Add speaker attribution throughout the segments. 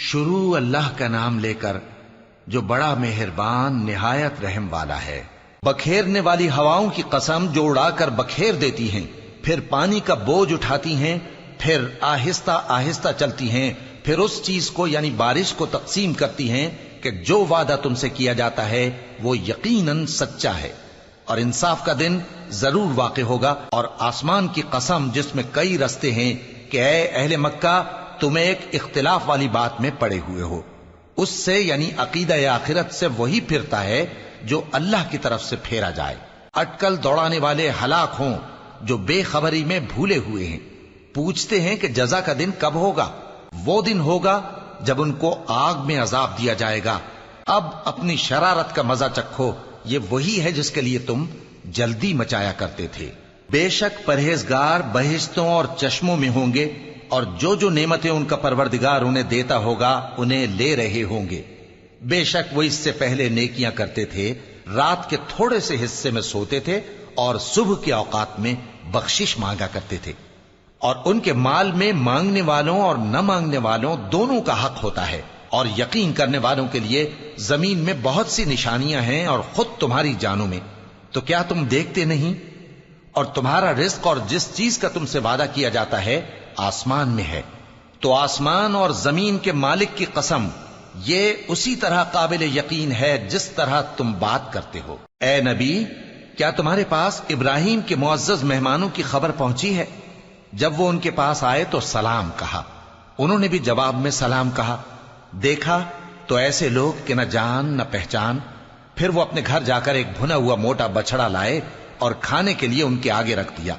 Speaker 1: شروع اللہ کا نام لے کر جو بڑا مہربان نہایت رحم والا ہے۔ بکھیرنے والی ہواؤں کی قسم جو اڑا کر بکھیر دیتی ہیں، پھر پانی کا بوجھ اٹھاتی ہیں، پھر آہستہ آہستہ چلتی ہیں، پھر اس چیز کو یعنی بارش کو تقسیم کرتی ہیں کہ جو وعدہ تم سے کیا جاتا ہے وہ یقیناً سچا ہے، اور انصاف کا دن ضرور واقع ہوگا۔ اور آسمان کی قسم جس میں کئی رستے ہیں کہ اے اہل مکہ تم ایک اختلاف والی بات میں پڑے ہوئے ہو، اس سے یعنی عقیدہ آخرت سے وہی پھرتا ہے جو اللہ کی طرف سے پھیرا جائے۔ اٹکل دوڑانے والے ہلاک ہوں جو بے خبری میں بھولے ہوئے ہیں، پوچھتے ہیں کہ جزا کا دن کب ہوگا؟ وہ دن ہوگا جب ان کو آگ میں عذاب دیا جائے گا۔ اب اپنی شرارت کا مزہ چکھو، یہ وہی ہے جس کے لیے تم جلدی مچایا کرتے تھے۔ بے شک پرہیزگار بہشتوں اور چشموں میں ہوں گے، اور جو نعمتیں ان کا پروردگار انہیں دیتا ہوگا انہیں لے رہے ہوں گے۔ بے شک وہ اس سے پہلے نیکیاں کرتے تھے، رات کے تھوڑے سے حصے میں سوتے تھے اور صبح کے اوقات میں بخشش مانگا کرتے تھے، اور ان کے مال میں مانگنے والوں اور نہ مانگنے والوں دونوں کا حق ہوتا ہے۔ اور یقین کرنے والوں کے لیے زمین میں بہت سی نشانیاں ہیں اور خود تمہاری جانوں میں، تو کیا تم دیکھتے نہیں؟ اور تمہارا رزق اور جس چیز کا تم سے وعدہ کیا جاتا ہے آسمان میں ہے، تو آسمان اور زمین کے مالک کی قسم یہ اسی طرح قابل یقین ہے جس طرح تم بات کرتے ہو۔ اے نبی، کیا تمہارے پاس ابراہیم کے معزز مہمانوں کی خبر پہنچی ہے؟ جب وہ ان کے پاس آئے تو سلام کہا، انہوں نے بھی جواب میں سلام کہا۔ دیکھا تو ایسے لوگ کہ نہ جان نہ پہچان۔ پھر وہ اپنے گھر جا کر ایک بھنا ہوا موٹا بچڑا لائے اور کھانے کے لیے ان کے آگے رکھ دیا۔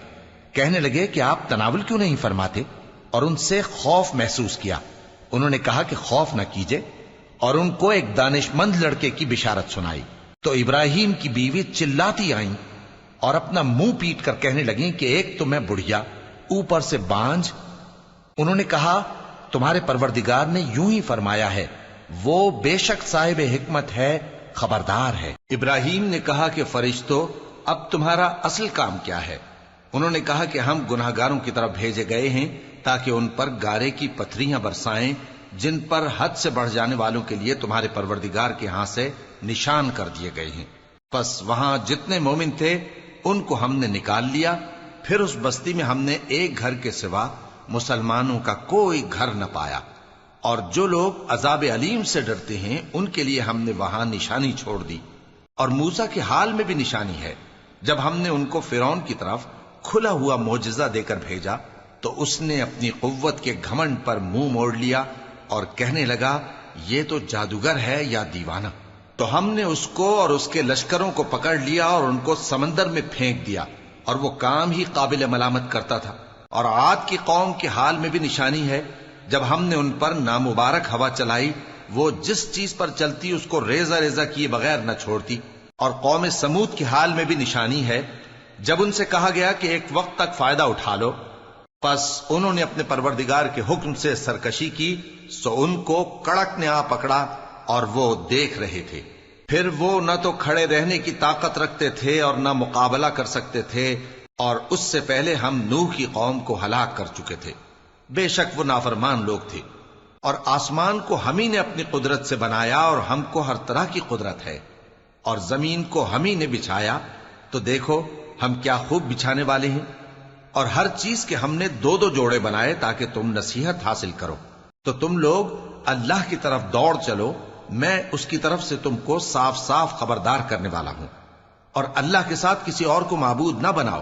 Speaker 1: کہنے لگے کہ آپ تناول کیوں نہیں فرماتے؟ اور ان سے خوف محسوس کیا۔ انہوں نے کہا کہ خوف نہ کیجے، اور ان کو ایک دانش مند لڑکے کی بشارت سنائی۔ تو ابراہیم کی بیوی چلاتی آئیں اور اپنا منہ پیٹ کر کہنے لگیں کہ ایک تو میں بڑھیا، اوپر سے بانجھ۔ انہوں نے کہا تمہارے پروردگار نے یوں ہی فرمایا ہے، وہ بے شک صاحب حکمت ہے، خبردار ہے۔ ابراہیم نے کہا کہ فرشتوں، اب تمہارا اصل کام کیا ہے؟ انہوں نے کہا کہ ہم گناہگاروں کی طرف بھیجے گئے ہیں تاکہ ان پر گارے کی پتھریاں برسائیں جن پر حد سے بڑھ جانے والوں کے لیے تمہارے پروردگار کے ہاں سے نشان کر دیے گئے ہیں۔ پس وہاں جتنے مومن تھے ان کو ہم نے نکال لیا، پھر اس بستی میں ہم نے ایک گھر کے سوا مسلمانوں کا کوئی گھر نہ پایا، اور جو لوگ عذاب علیم سے ڈرتے ہیں ان کے لیے ہم نے وہاں نشانی چھوڑ دی۔ اور موسیٰ کے حال میں بھی نشانی ہے، جب ہم نے ان کو فرعون کی طرف کھلا ہوا معجزہ دے کر بھیجا تو اس نے اپنی قوت کے گھمنڈ پر منہ موڑ لیا اور کہنے لگا یہ تو جادوگر ہے یا دیوانہ۔ تو ہم نے اس کو اور اس کے لشکروں کو پکڑ لیا اور ان کو سمندر میں پھینک دیا، اور وہ کام ہی قابل ملامت کرتا تھا۔ اور عاد کی قوم کے حال میں بھی نشانی ہے، جب ہم نے ان پر نامبارک ہوا چلائی، وہ جس چیز پر چلتی اس کو ریزہ ریزہ کیے بغیر نہ چھوڑتی۔ اور قوم سمود کے حال میں بھی نشانی ہے، جب ان سے کہا گیا کہ ایک وقت تک فائدہ اٹھا لو، پس انہوں نے اپنے پروردگار کے حکم سے سرکشی کی، سو ان کو کڑک نے آ پکڑا اور وہ دیکھ رہے تھے۔ پھر وہ نہ تو کھڑے رہنے کی طاقت رکھتے تھے اور نہ مقابلہ کر سکتے تھے، اور اس سے پہلے ہم نوح کی قوم کو ہلاک کر چکے تھے۔ بے شک وہ نافرمان لوگ تھے۔ اور آسمان کو ہم ہی نے اپنی قدرت سے بنایا، اور ہم کو ہر طرح کی قدرت ہے، اور زمین کو ہم ہی نے بچھایا، تو دیکھو ہم کیا خوب بچھانے والے ہیں۔ اور ہر چیز کے ہم نے دو دو جوڑے بنائے تاکہ تم نصیحت حاصل کرو۔ تو تم لوگ اللہ کی طرف دوڑ چلو، میں اس کی طرف سے تم کو صاف صاف خبردار کرنے والا ہوں۔ اور اللہ کے ساتھ کسی اور کو معبود نہ بناؤ،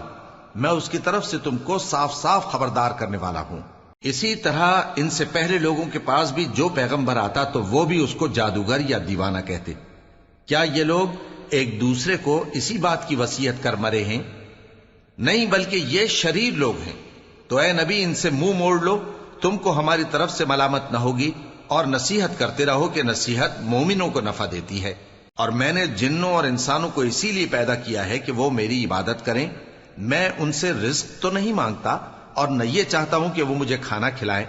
Speaker 1: میں اس کی طرف سے تم کو صاف صاف خبردار کرنے والا ہوں۔ اسی طرح ان سے پہلے لوگوں کے پاس بھی جو پیغمبر آتا تو وہ بھی اس کو جادوگر یا دیوانہ کہتے۔ کیا یہ لوگ ایک دوسرے کو اسی بات کی وصیت کر مرے ہیں؟ نہیں، بلکہ یہ شریر لوگ ہیں۔ تو اے نبی ان سے منہ موڑ لو، تم کو ہماری طرف سے ملامت نہ ہوگی، اور نصیحت کرتے رہو کہ نصیحت مومنوں کو نفع دیتی ہے۔ اور میں نے جنوں اور انسانوں کو اسی لیے پیدا کیا ہے کہ وہ میری عبادت کریں۔ میں ان سے رزق تو نہیں مانگتا، اور نہ یہ چاہتا ہوں کہ وہ مجھے کھانا کھلائیں۔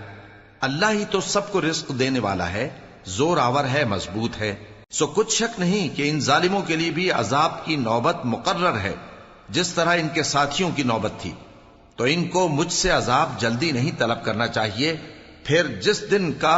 Speaker 1: اللہ ہی تو سب کو رزق دینے والا ہے، زور آور ہے، مضبوط ہے۔ سو کچھ شک نہیں کہ ان ظالموں کے لیے بھی عذاب کی نوبت مقرر ہے، جس طرح ان کے ساتھیوں کی نوبت تھی۔ تو ان کو مجھ سے عذاب جلدی نہیں طلب کرنا چاہیے، پھر جس دن کا